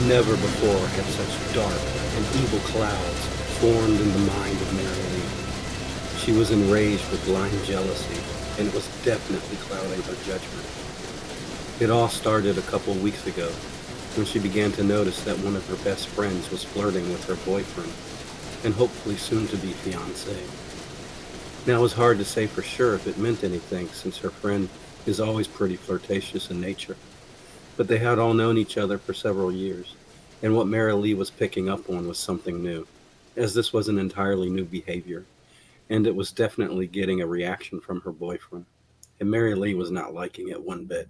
Never before had such dark and evil clouds formed in the mind of Merrylee. She was enraged with blind jealousy, and it was definitely clouding her judgment. It all started a couple weeks ago when she began to notice that one of her best friends was flirting with her boyfriend, and hopefully soon to be fiance. Now it was hard to say for sure if it meant anything since her friend is always pretty flirtatious in nature. But they had all known each other for several years, and what Mary Lee was picking up on was something new, as this was an entirely new behavior, and it was definitely getting a reaction from her boyfriend, and Mary Lee was not liking it one bit.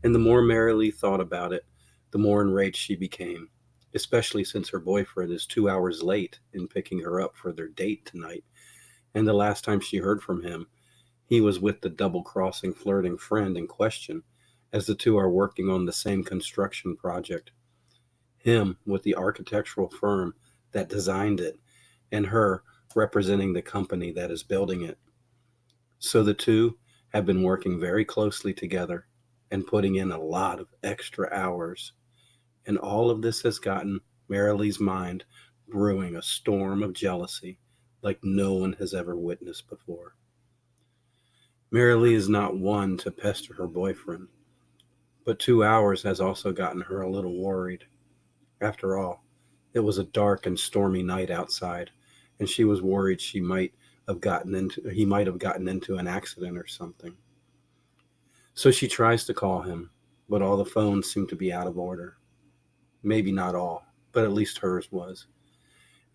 And the more Mary Lee thought about it, the more enraged she became, especially since her boyfriend is 2 hours late in picking her up for their date tonight, and the last time she heard from him, he was with the double crossing flirting friend in question, as the two are working on the same construction project. Him with the architectural firm that designed it, and her representing the company that is building it. So the two have been working very closely together and putting in a lot of extra hours. And all of this has gotten Marilee's mind brewing a storm of jealousy like no one has ever witnessed before. Marilee is not one to pester her boyfriend, but 2 hours has also gotten her a little worried. After all, it was a dark and stormy night outside, and she was worried he might have gotten into an accident or something. So she tries to call him, but all the phones seem to be out of order. Maybe not all, but at least hers was.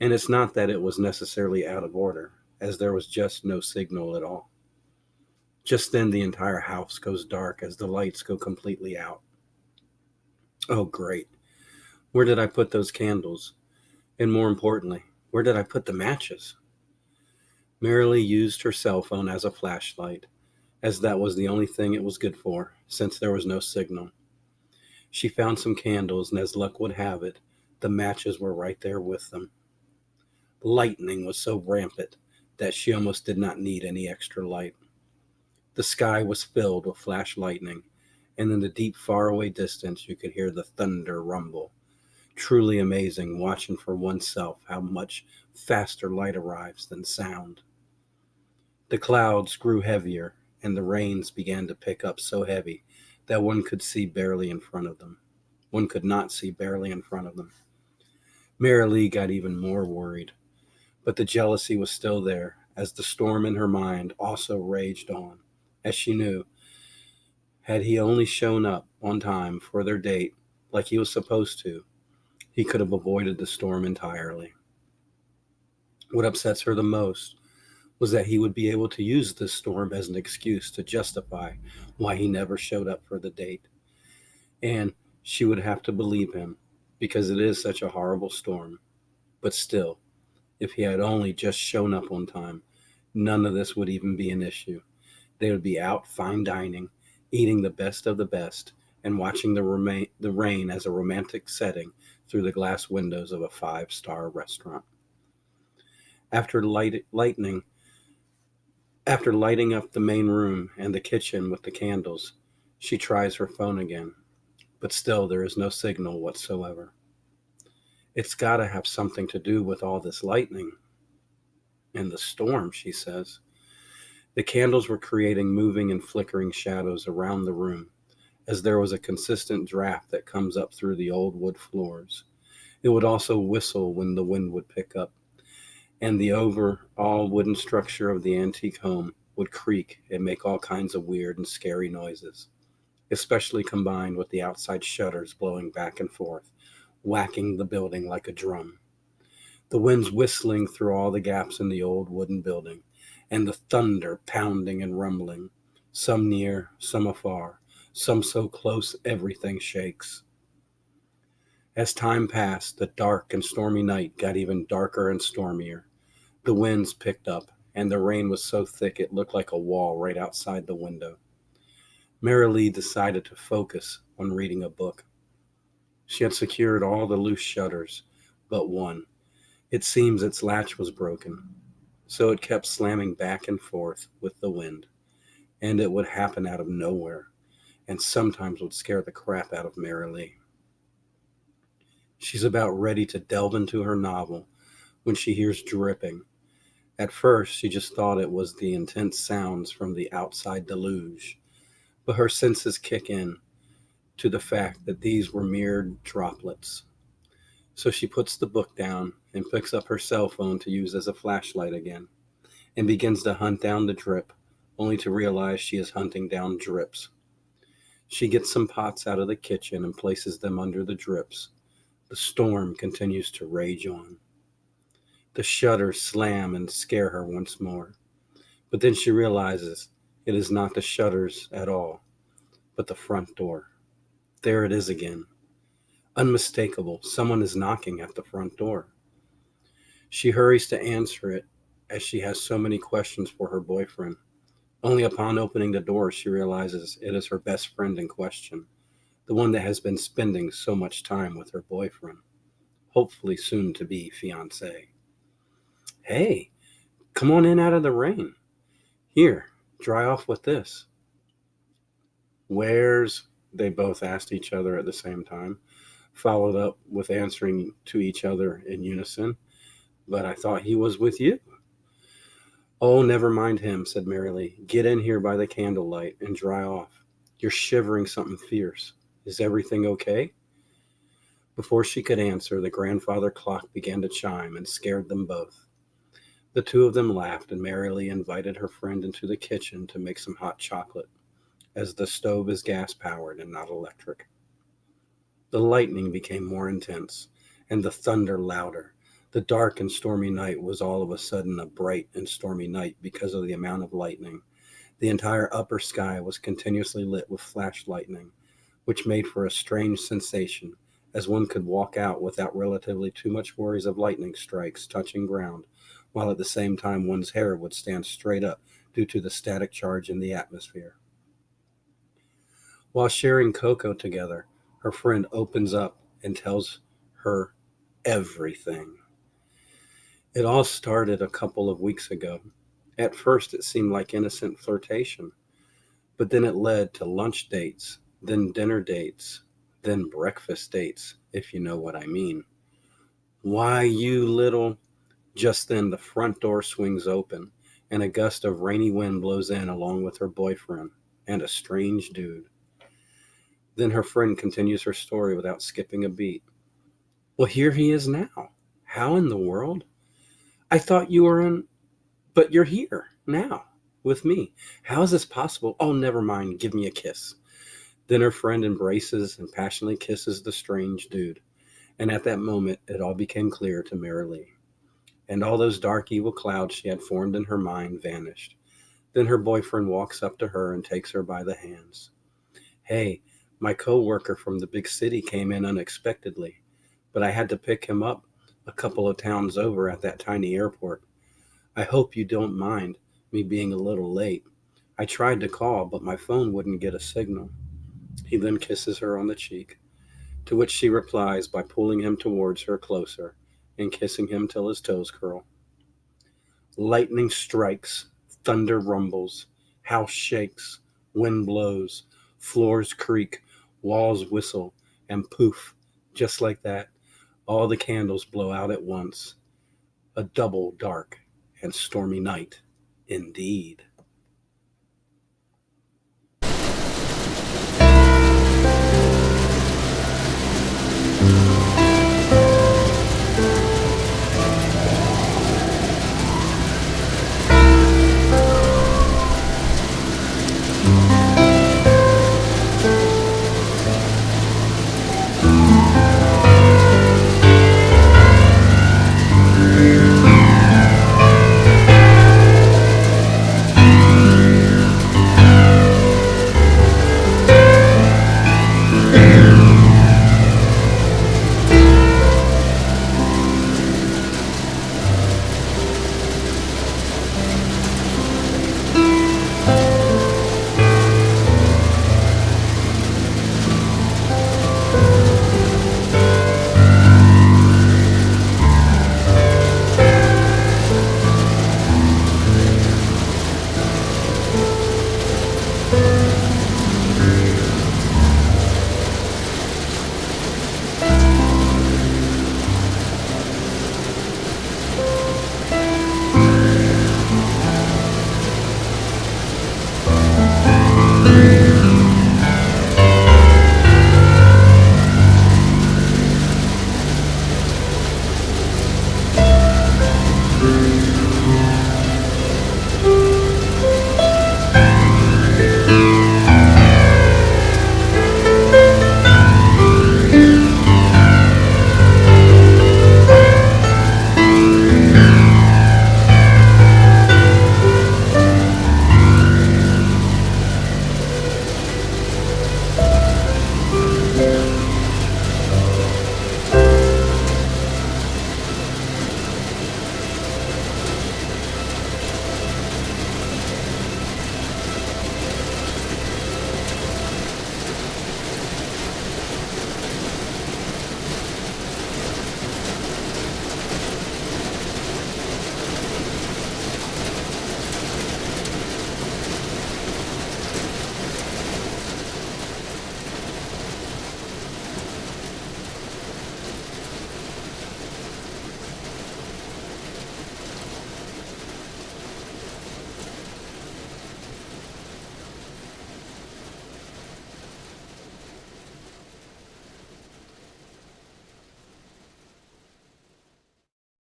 And it's not that it was necessarily out of order, as there was just no signal at all. Just then the entire house goes dark as the lights go completely out. Oh, great. Where did I put those candles? And more importantly, where did I put the matches? Merrily used her cell phone as a flashlight, as that was the only thing it was good for, since there was no signal. She found some candles, and as luck would have it, the matches were right there with them. Lightning was so rampant that she almost did not need any extra light. The sky was filled with flash lightning, and in the deep, faraway distance you could hear the thunder rumble. Truly amazing watching for oneself how much faster light arrives than sound. The clouds grew heavier, and the rains began to pick up so heavy that one could see barely in front of them. One could not see barely in front of them. Mary Lee got even more worried, but the jealousy was still there, as the storm in her mind also raged on, as she knew, had he only shown up on time for their date like he was supposed to, he could have avoided the storm entirely. What upsets her the most was that he would be able to use this storm as an excuse to justify why he never showed up for the date. And she would have to believe him because it is such a horrible storm. But still, if he had only just shown up on time, none of this would even be an issue. They would be out fine dining, eating the best of the best, and watching the rain as a romantic setting through the glass windows of a five-star restaurant. After lightning After lighting up the main room and the kitchen with the candles, she tries her phone again, but still there is no signal whatsoever. It's got to have something to do with all this lightning and the storm, she says. The candles were creating moving and flickering shadows around the room, as there was a consistent draft that comes up through the old wood floors. It would also whistle when the wind would pick up, and the overall wooden structure of the antique home would creak and make all kinds of weird and scary noises, especially combined with the outside shutters blowing back and forth, whacking the building like a drum. The winds whistling through all the gaps in the old wooden building, and the thunder pounding and rumbling, some near, some afar, some so close everything shakes. As time passed, the dark and stormy night got even darker and stormier. The winds picked up, and the rain was so thick it looked like a wall right outside the window. Merrilee decided to focus on reading a book. She had secured all the loose shutters but one. It seems its latch was broken, so it kept slamming back and forth with the wind, and it would happen out of nowhere, and sometimes would scare the crap out of Merrilee. She's about ready to delve into her novel when she hears dripping. At first, she just thought it was the intense sounds from the outside deluge, but her senses kick in to the fact that these were mere droplets. So she puts the book down and picks up her cell phone to use as a flashlight again, and begins to hunt down the drip, only to realize she is hunting down drips. She gets some pots out of the kitchen and places them under the drips. The storm continues to rage on. The shutters slam and scare her once more. But then she realizes it is not the shutters at all, but the front door. There it is again. Unmistakable, someone is knocking at the front door. She hurries to answer it as she has so many questions for her boyfriend. Only upon opening the door she realizes it is her best friend in question, the one that has been spending so much time with her boyfriend, hopefully soon to be fiance. Hey, come on in out of the rain. Here, dry off with this. Where's, they both asked each other at the same time, followed up with answering to each other in unison. But I thought he was with you. Oh, never mind him, said Merrylee. Get in here by the candlelight and dry off. You're shivering something fierce. Is everything okay? Before she could answer, the grandfather clock began to chime and scared them both. The two of them laughed, and Merrylee invited her friend into the kitchen to make some hot chocolate, as the stove is gas-powered and not electric. The lightning became more intense, and the thunder louder. The dark and stormy night was all of a sudden a bright and stormy night because of the amount of lightning. The entire upper sky was continuously lit with flash lightning, which made for a strange sensation, as one could walk out without relatively too much worries of lightning strikes touching ground, while at the same time one's hair would stand straight up due to the static charge in the atmosphere. While sharing cocoa together, her friend opens up and tells her everything. It all started a couple of weeks ago. At first, it seemed like innocent flirtation, but then it led to lunch dates, then dinner dates, then breakfast dates, if you know what I mean. Why, you little. Just then, the front door swings open, and a gust of rainy wind blows in along with her boyfriend and a strange dude. Then her friend continues her story without skipping a beat. Well, here he is now. How in the world? I thought you were in, but you're here now with me. How is this possible? Oh, never mind. Give me a kiss. Then her friend embraces and passionately kisses the strange dude. And at that moment, it all became clear to Merrylee. And all those dark, evil clouds she had formed in her mind vanished. Then her boyfriend walks up to her and takes her by the hands. Hey, my coworker from the big city came in unexpectedly, but I had to pick him up a couple of towns over at that tiny airport. I hope you don't mind me being a little late. I tried to call, but my phone wouldn't get a signal. He then kisses her on the cheek, to which she replies by pulling him towards her closer and kissing him till his toes curl. Lightning strikes, thunder rumbles, house shakes, wind blows, floors creak, walls whistle, and poof, just like that, all the candles blow out at once. A double dark and stormy night, indeed.